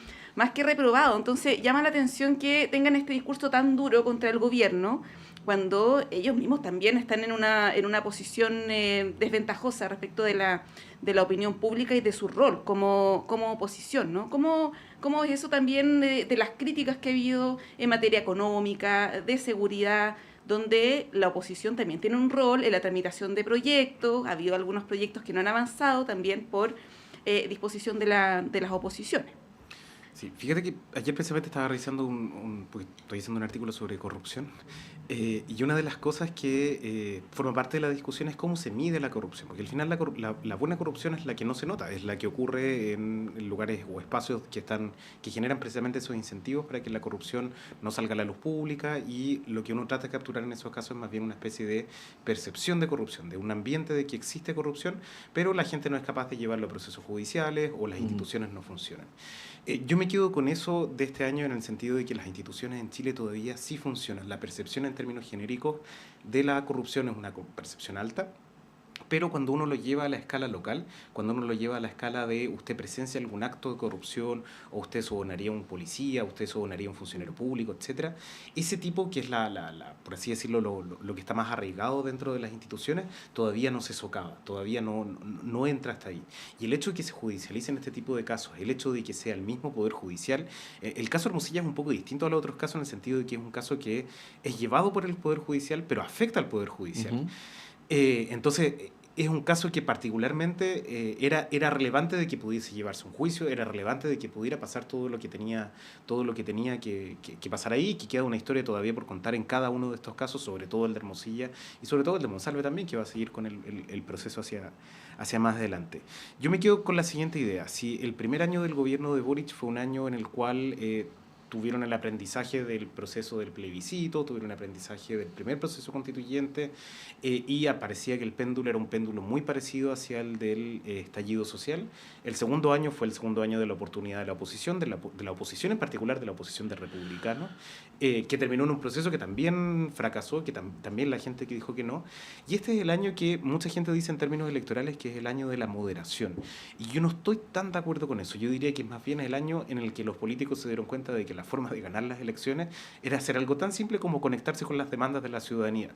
S2: reprobado. Entonces llama la atención que tengan este discurso tan duro contra el gobierno, cuando ellos mismos también están en una posición desventajosa respecto de la opinión pública y de su rol como oposición, ¿no? ¿Cómo es eso también de las críticas que ha habido en materia económica, de seguridad, donde la oposición también tiene un rol en la tramitación de proyectos? Ha habido algunos proyectos que no han avanzado también por disposición de las oposiciones.
S3: Sí, fíjate que ayer precisamente estaba revisando pues, estoy haciendo un artículo sobre corrupción, y una de las cosas que forma parte de la discusión es cómo se mide la corrupción, porque al final la buena corrupción es la que no se nota, es la que ocurre en lugares o espacios que generan precisamente esos incentivos para que la corrupción no salga a la luz pública, y lo que uno trata de capturar en esos casos es más bien una especie de percepción de corrupción, de un ambiente de que existe corrupción, pero la gente no es capaz de llevarlo a procesos judiciales o las instituciones no funcionan. Yo me quedo con eso de este año en el sentido de que las instituciones en Chile todavía sí funcionan. La percepción en términos genéricos de la corrupción es una percepción alta, pero cuando uno lo lleva a la escala local, cuando uno lo lleva a la escala de usted presencia algún acto de corrupción, o usted sobornaría a un policía, usted sobornaría a un funcionario público, etcétera, ese tipo que es por así decirlo, lo que está más arraigado dentro de las instituciones, todavía no se socava, todavía no entra hasta ahí. Y el hecho de que se judicialicen este tipo de casos, el hecho de que sea el mismo Poder Judicial, el caso Hermosilla es un poco distinto a los otros casos en el sentido de que es un caso que es llevado por el Poder Judicial, pero afecta al Poder Judicial. Entonces, es un caso que particularmente era relevante de que pudiese llevarse un juicio, era relevante de que pudiera pasar todo lo que tenía que pasar ahí, que queda una historia todavía por contar en cada uno de estos casos, sobre todo el de Hermosilla y sobre todo el de Monsalve también, que va a seguir con el proceso hacia más adelante. Yo me quedo con la siguiente idea. Si el primer año del gobierno de Boric fue un año en el cual tuvieron el aprendizaje del proceso del plebiscito, tuvieron el aprendizaje del primer proceso constituyente, y parecía que el péndulo era un péndulo muy parecido hacia el del estallido social. El segundo año fue el segundo año de la oportunidad de la oposición, de la oposición en particular, de la oposición de republicanos, que terminó en un proceso que también fracasó, que también la gente que dijo que no. Y este es el año que mucha gente dice en términos electorales que es el año de la moderación. Y yo no estoy tan de acuerdo con eso. Yo diría que más bien es el año en el que los políticos se dieron cuenta de que la forma de ganar las elecciones era hacer algo tan simple como conectarse con las demandas de la ciudadanía,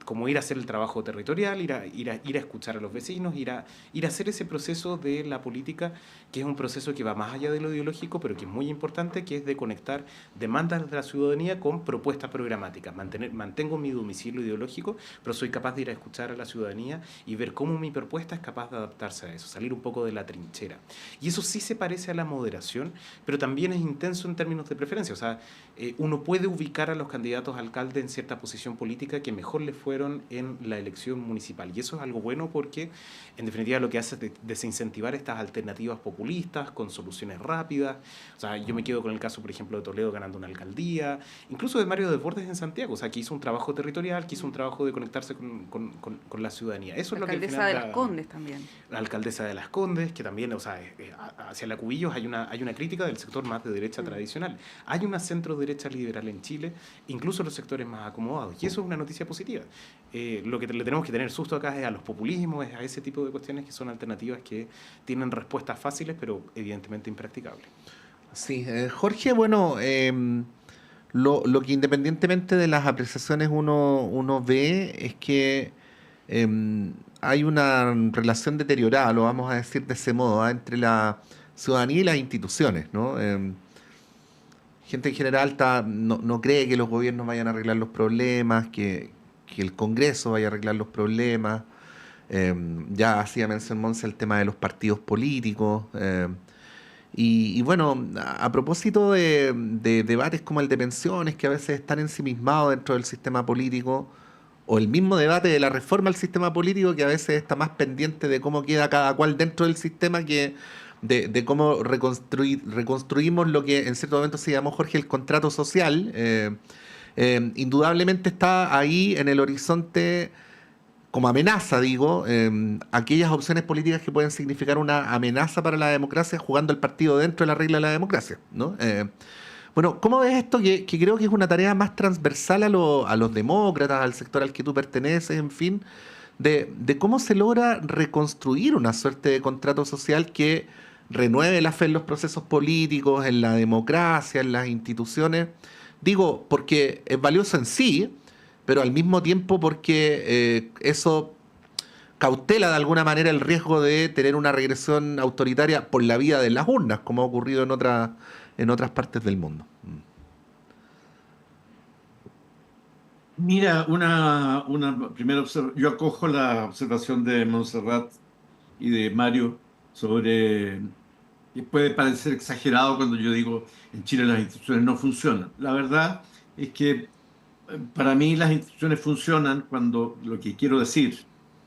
S3: como ir a hacer el trabajo territorial, ir a escuchar a los vecinos, ir a hacer ese proceso de la política, que es un proceso que va más allá de lo ideológico, pero que es muy importante, que es de conectar demandas de la ciudadanía con propuestas programáticas. Mantengo mi domicilio ideológico, pero soy capaz de ir a escuchar a la ciudadanía y ver cómo mi propuesta es capaz de adaptarse a eso, salir un poco de la trinchera. Y eso sí se parece a la moderación, pero también es intenso en términos de preferencia. O sea, uno puede ubicar a los candidatos a alcalde en cierta posición política que mejor les fueron en la elección municipal. Y eso es algo bueno porque, en definitiva, lo que hace es desincentivar estas alternativas populistas con soluciones rápidas. O sea, yo me quedo con el caso, por ejemplo, de Toledo ganando una alcaldía, incluso de Mario Desbordes en Santiago. O sea, que hizo un trabajo territorial, que hizo un trabajo de conectarse con la ciudadanía. Eso es lo que al final
S2: alcaldesa de Las Condes también.
S3: La alcaldesa de Las Condes, que también, o sea, hacia la Cubillos hay una crítica del sector más de derecha tradicional. Hay una centro-derecha liberal en Chile, incluso los sectores más acomodados, y eso es una noticia positiva. Lo que le tenemos que tener susto acá es a los populismos, es a ese tipo de cuestiones que son alternativas que tienen respuestas fáciles, pero evidentemente impracticables.
S1: Sí, Jorge, bueno, lo que independientemente de las apreciaciones uno ve es que hay una relación deteriorada, lo vamos a decir de ese modo, entre la ciudadanía y las instituciones, ¿no? Gente en general no cree que los gobiernos vayan a arreglar los problemas, que el Congreso vaya a arreglar los problemas. Ya hacía mención Monse el tema de los partidos políticos. Y bueno, a propósito de debates como el de pensiones, que a veces están ensimismados dentro del sistema político, o el mismo debate de la reforma al sistema político, que a veces está más pendiente de cómo queda cada cual dentro del sistema que de cómo reconstruimos lo que en cierto momento se llamó, Jorge, el contrato social. Indudablemente está ahí en el horizonte como amenaza, digo, aquellas opciones políticas que pueden significar una amenaza para la democracia, jugando el partido dentro de la regla de la democracia, ¿no? Bueno, ¿cómo ves esto? Que creo que es una tarea más transversal a los demócratas, al sector al que tú perteneces, en fin, de cómo se logra reconstruir una suerte de contrato social que renueve la fe en los procesos políticos, en la democracia, en las instituciones. Digo, porque es valioso en sí, pero al mismo tiempo porque eso cautela de alguna manera el riesgo de tener una regresión autoritaria por la vía de las urnas, como ha ocurrido en otras partes del mundo.
S4: Mira, una primera observación. Yo acojo la observación de Montserrat y de Mario sobre que puede parecer exagerado cuando yo digo en Chile las instituciones no funcionan. La verdad es que para mí las instituciones funcionan cuando lo que quiero decir,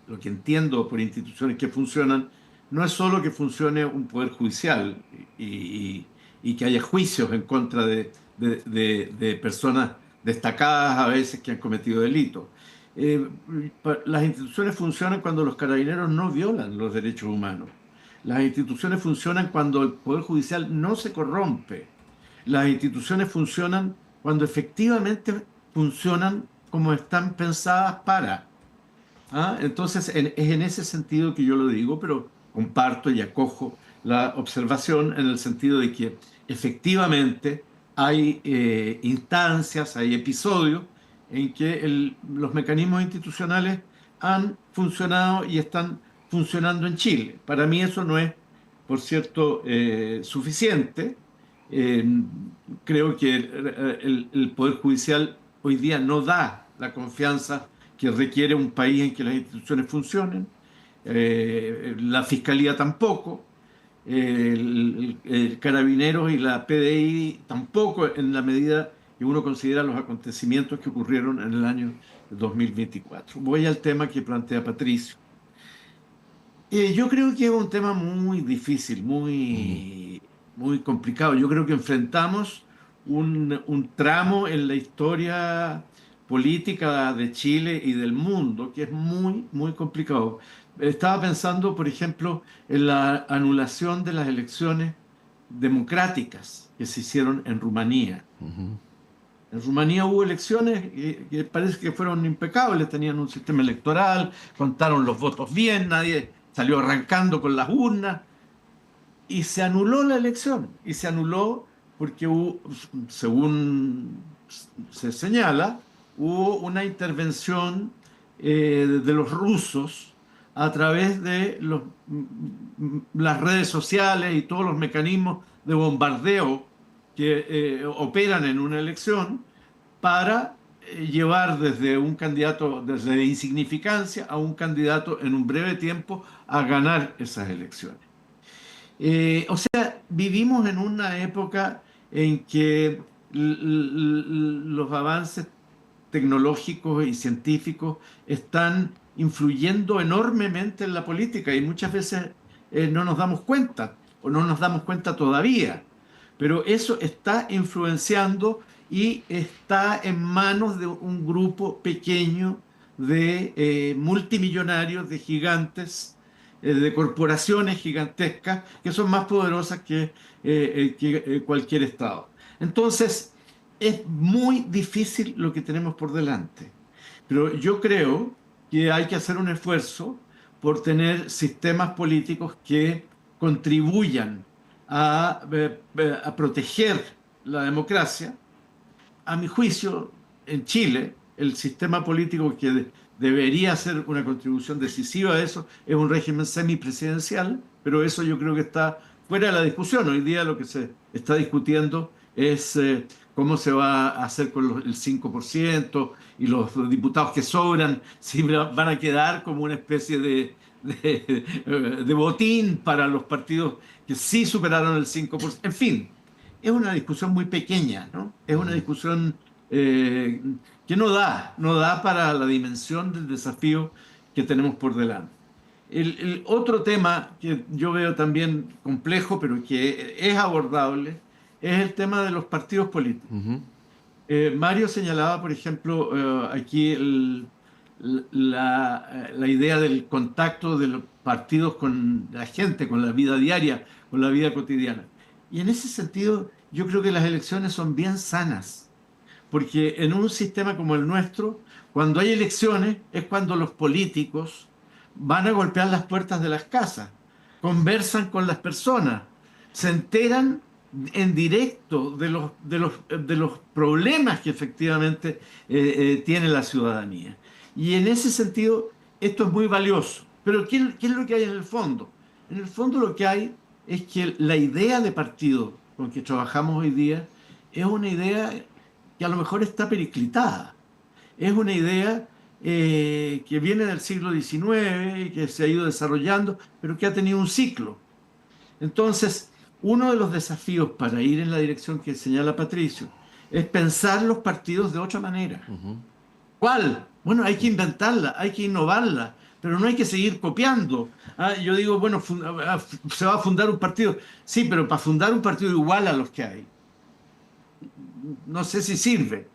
S4: lo que entiendo por instituciones que funcionan, no es solo que funcione un poder judicial y que haya juicios en contra de personas destacadas a veces que han cometido delitos. Las instituciones funcionan cuando los carabineros no violan los derechos humanos. Las instituciones funcionan cuando el Poder Judicial no se corrompe. Las instituciones funcionan cuando efectivamente funcionan como están pensadas para. Entonces, es en ese sentido que yo lo digo, pero comparto y acojo la observación en el sentido de que efectivamente hay instancias, hay episodios en que los mecanismos institucionales han funcionado y están funcionando en Chile. Para mí eso no es, por cierto, suficiente. Creo que el Poder Judicial hoy día no da la confianza que requiere un país en que las instituciones funcionen. la Fiscalía tampoco, el Carabineros y la PDI tampoco, en la medida que uno considera los acontecimientos que ocurrieron en el año 2024. Voy al tema que plantea Patricio. Yo creo que es un tema muy difícil, muy complicado. Yo creo que enfrentamos un tramo en la historia política de Chile y del mundo que es muy complicado. Estaba pensando, por ejemplo, en la anulación de las elecciones democráticas que se hicieron en Rumanía. En Rumanía hubo elecciones que parece que fueron impecables, tenían un sistema electoral, contaron los votos bien, nadie salió arrancando con las urnas, y se anuló la elección. Y se anuló porque hubo, según se señala, hubo una intervención de los rusos a través de las redes sociales y todos los mecanismos de bombardeo que operan en una elección para llevar desde un candidato desde insignificancia a un candidato en un breve tiempo a ganar esas elecciones. O sea, vivimos en una época en que los avances tecnológicos y científicos están influyendo enormemente en la política y muchas veces no nos damos cuenta o no nos damos cuenta todavía, pero eso está influenciando y está en manos de un grupo pequeño de multimillonarios, de gigantes, de corporaciones gigantescas que son más poderosas que cualquier Estado. Entonces, es muy difícil lo que tenemos por delante, pero yo creo que hay que hacer un esfuerzo por tener sistemas políticos que contribuyan a proteger la democracia. A mi juicio, en Chile, el sistema político que debería hacer una contribución decisiva a eso es un régimen semipresidencial, pero eso yo creo que está fuera de la discusión. Hoy día lo que se está discutiendo es cómo se va a hacer con el 5% y los diputados que sobran, si van a quedar como una especie de botín para los partidos que sí superaron el 5%. En fin, es una discusión muy pequeña, ¿no? Es una discusión que no da para la dimensión del desafío que tenemos por delante. El otro tema que yo veo también complejo, pero que es abordable, es el tema de los partidos políticos. Mario señalaba, por ejemplo, aquí la idea del contacto de los partidos con la gente, con la vida diaria, con la vida cotidiana. Y en ese sentido, yo creo que las elecciones son bien sanas, porque en un sistema como el nuestro, cuando hay elecciones, es cuando los políticos van a golpear las puertas de las casas, conversan con las personas, se enteran en directo de los problemas que efectivamente tiene la ciudadanía. Y en ese sentido, esto es muy valioso. Pero ¿qué es lo que hay en el fondo? En el fondo lo que hay es que la idea de partido con que trabajamos hoy día es una idea que a lo mejor está periclitada. Es una idea que viene del siglo XIX y que se ha ido desarrollando, pero que ha tenido un ciclo. Entonces, uno de los desafíos para ir en la dirección que señala Patricio es pensar los partidos de otra manera. ¿Cuál? Bueno, hay que inventarla, hay que innovarla, pero no hay que seguir copiando. Yo digo, bueno, se va a fundar un partido. Sí, pero para fundar un partido igual a los que hay, no sé si sirve.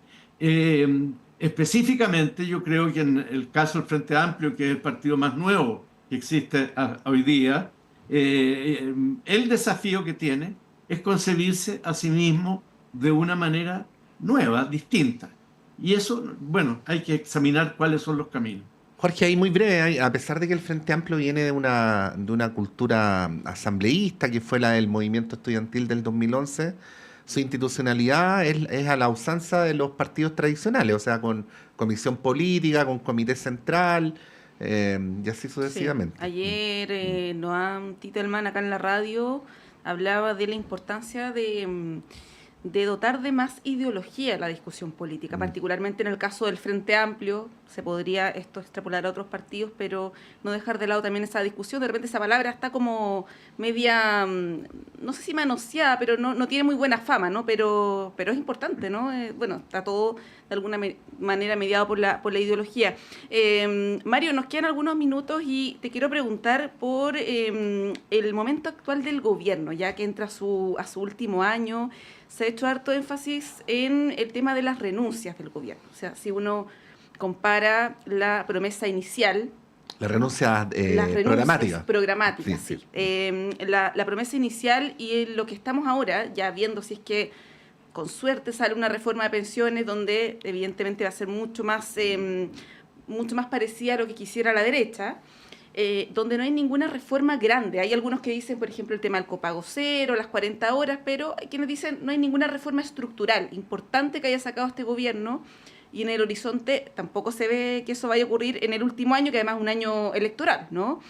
S4: Específicamente, yo creo que en el caso del Frente Amplio, que es el partido más nuevo que existe hoy día, el desafío que tiene es concebirse a sí mismo de una manera nueva, distinta. Y eso, bueno, hay que examinar cuáles son los caminos.
S1: Jorge, ahí muy breve, a pesar de que el Frente Amplio viene de una cultura asambleísta, que fue la del movimiento estudiantil del 2011, su institucionalidad es a la usanza de los partidos tradicionales, o sea, con comisión política, con comité central, y así sucesivamente.
S2: Sí. Ayer Noam Titelman acá en la radio hablaba de la importancia de de dotar de más ideología la discusión política, particularmente en el caso del Frente Amplio. Se podría esto extrapolar a otros partidos, pero no dejar de lado también esa discusión. De repente esa palabra está como media, no sé si manoseada, pero no tiene muy buena fama, ¿no? Pero es importante, ¿no? Bueno, está todo de alguna manera mediado por la ideología. Mario, nos quedan algunos minutos y te quiero preguntar por el momento actual del gobierno, ya que entra a su último año. Se ha hecho harto énfasis en el tema de las renuncias del gobierno. O sea, si uno compara la promesa inicial...
S1: Las renuncias programáticas.
S2: Sí. La promesa inicial y lo que estamos ahora, ya viendo si es que con suerte sale una reforma de pensiones donde evidentemente va a ser mucho más parecida a lo que quisiera la derecha, donde no hay ninguna reforma grande. Hay algunos que dicen, por ejemplo, el tema del copago cero, las 40 horas, pero hay quienes dicen no hay ninguna reforma estructural importante que haya sacado este gobierno, y en el horizonte tampoco se ve que eso vaya a ocurrir en el último año, que además es un año electoral, ¿no?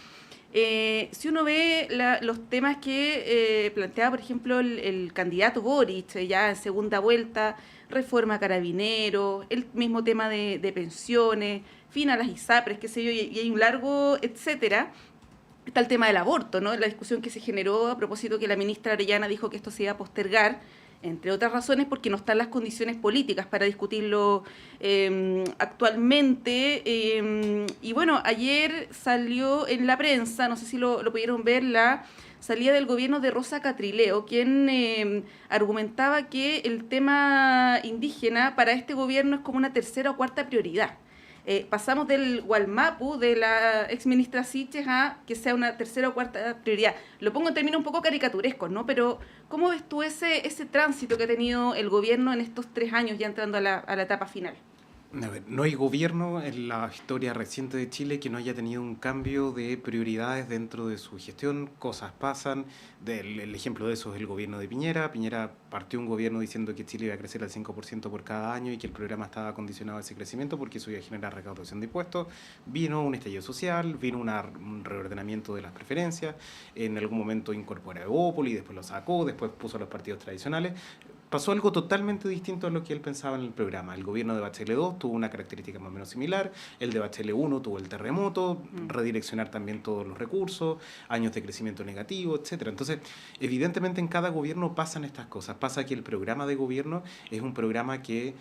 S2: Si uno ve los temas que planteaba, por ejemplo, el candidato Boric, ya en segunda vuelta, reforma carabinero, el mismo tema de pensiones, fin a las ISAPRES, qué sé yo, y hay un largo etcétera. Está el tema del aborto, ¿no? La discusión que se generó a propósito que la ministra Orellana dijo que esto se iba a postergar, entre otras razones porque no están las condiciones políticas para discutirlo actualmente. Y bueno, ayer salió en la prensa, no sé si lo pudieron ver, la salida del gobierno de Rosa Catrileo, quien argumentaba que el tema indígena para este gobierno es como una tercera o cuarta prioridad. Pasamos del Gualmapu, de la exministra Siches, a que sea una tercera o cuarta prioridad. Lo pongo en términos un poco caricaturescos, ¿no? Pero ¿cómo ves tú ese tránsito que ha tenido el gobierno en estos 3 años ya entrando a la etapa final?
S3: A ver, no hay gobierno en la historia reciente de Chile que no haya tenido un cambio de prioridades dentro de su gestión. Cosas pasan. El ejemplo de eso es el gobierno de Piñera. Piñera partió un gobierno diciendo que Chile iba a crecer al 5% por cada año y que el programa estaba condicionado a ese crecimiento porque eso iba a generar recaudación de impuestos. Vino un estallido social, vino un reordenamiento de las preferencias. En algún momento incorporó a Evópoli, después lo sacó, después puso a los partidos tradicionales. Pasó algo totalmente distinto a lo que él pensaba en el programa. El gobierno de Bachelet 2 tuvo una característica más o menos similar, el de Bachelet 1 tuvo el terremoto, redireccionar también todos los recursos, años de crecimiento negativo, etc. Entonces, evidentemente en cada gobierno pasan estas cosas. Pasa que el programa de gobierno es un programa que,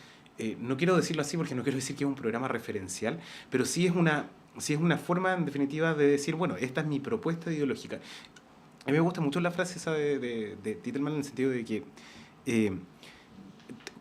S3: no quiero decirlo así porque no quiero decir que es un programa referencial, pero sí es una forma en definitiva de decir, bueno, esta es mi propuesta ideológica. A mí me gusta mucho la frase esa de Titelman en el sentido de que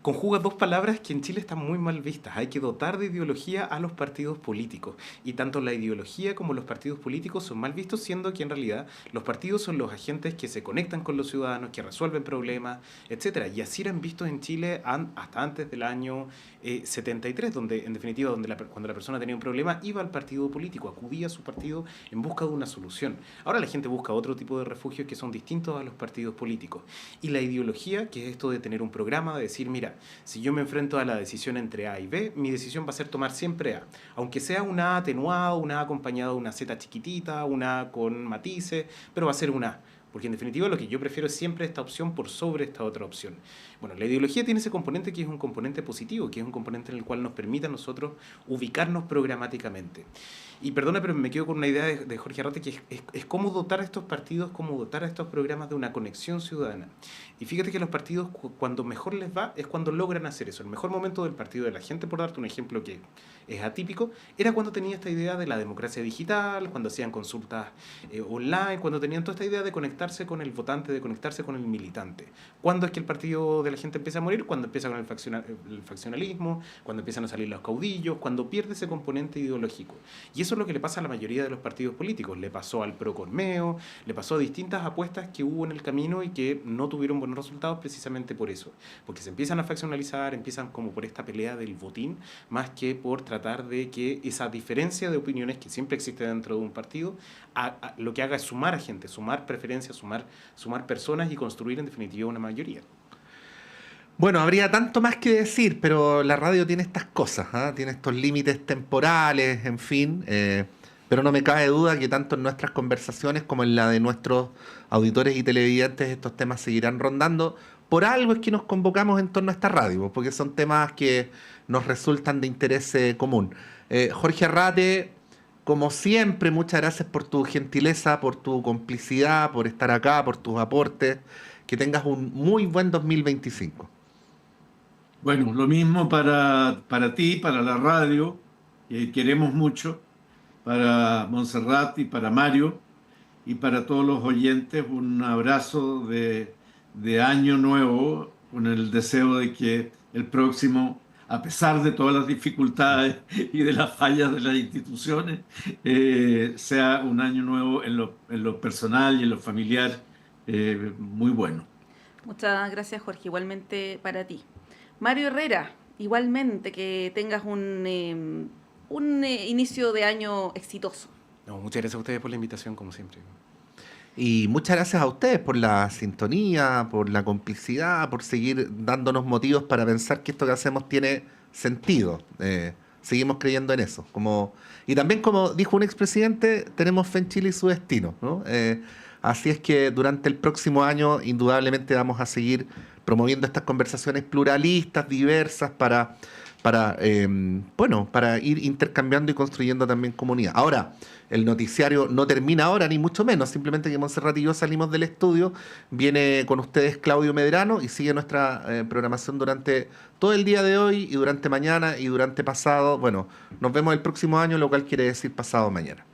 S3: conjuga dos palabras que en Chile están muy mal vistas. Hay que dotar de ideología a los partidos políticos. Y tanto la ideología como los partidos políticos son mal vistos, siendo que en realidad los partidos son los agentes que se conectan con los ciudadanos, que resuelven problemas, etc. Y así eran vistos en Chile hasta antes del año 73, donde en definitiva cuando la persona tenía un problema iba al partido político, acudía a su partido en busca de una solución. Ahora la gente busca otro tipo de refugios que son distintos a los partidos políticos. Y la ideología, que es esto de tener un programa, de decir, mira, si yo me enfrento a la decisión entre A y B, mi decisión va a ser tomar siempre A. Aunque sea una A atenuada, una A acompañada de una Z chiquitita, una A con matices, pero va a ser una A. Porque en definitiva lo que yo prefiero es siempre esta opción por sobre esta otra opción. Bueno, la ideología tiene ese componente que es un componente positivo, que es un componente en el cual nos permite a nosotros ubicarnos programáticamente. Y perdona, pero me quedo con una idea de Jorge Arrate, que es cómo dotar a estos partidos, cómo dotar a estos programas de una conexión ciudadana. Y fíjate que los partidos, cuando mejor les va, es cuando logran hacer eso. El mejor momento del partido de la gente, por darte un ejemplo que es atípico, era cuando tenía esta idea de la democracia digital, cuando hacían consultas online, cuando tenían toda esta idea de conectarse con el votante, de conectarse con el militante. ¿Cuándo es que el partido de la gente empieza a morir? Cuando empieza con el faccionalismo, cuando empiezan a salir los caudillos, cuando pierde ese componente ideológico. Y eso es lo que le pasa a la mayoría de los partidos políticos. Le pasó al Procormeo, le pasó a distintas apuestas que hubo en el camino y que no tuvieron buenos resultados precisamente por eso. Porque se empiezan a faccionalizar, empiezan como por esta pelea del botín, más que por tratar de que esa diferencia de opiniones que siempre existe dentro de un partido, lo que haga es sumar a gente, sumar preferencias, sumar personas y construir en definitiva una mayoría.
S1: Bueno, habría tanto más que decir, pero la radio tiene estas cosas, ¿eh? Tiene estos límites temporales, en fin, pero no me cabe duda que tanto en nuestras conversaciones como en la de nuestros auditores y televidentes estos temas seguirán rondando por algo es que nos convocamos en torno a esta radio, porque son temas que nos resultan de interés común. Jorge Arrate, como siempre, muchas gracias por tu gentileza, por tu complicidad, por estar acá, por tus aportes. Que tengas un muy buen 2025.
S4: Bueno, lo mismo para ti, para la radio, que queremos mucho, para Montserrat y para Mario, y para todos los oyentes, un abrazo de año nuevo, con el deseo de que el próximo, a pesar de todas las dificultades y de las fallas de las instituciones, sea un año nuevo en lo personal y en lo familiar muy bueno.
S2: Muchas gracias, Jorge. Igualmente para ti. Mario Herrera, igualmente que tengas un inicio de año exitoso.
S3: No, muchas gracias a ustedes por la invitación, como siempre.
S1: Y muchas gracias a ustedes por la sintonía, por la complicidad, por seguir dándonos motivos para pensar que esto que hacemos tiene sentido. Seguimos creyendo en eso. Y también, como dijo un expresidente, tenemos fe en Chile y su destino, ¿no? Así es que durante el próximo año, indudablemente, vamos a seguir promoviendo estas conversaciones pluralistas, diversas, para ir intercambiando y construyendo también comunidad. Ahora, el noticiario no termina ahora, ni mucho menos, simplemente que Montserrat y yo salimos del estudio, viene con ustedes Claudio Medrano y sigue nuestra programación durante todo el día de hoy y durante mañana y durante pasado. Bueno, nos vemos el próximo año, lo cual quiere decir pasado mañana.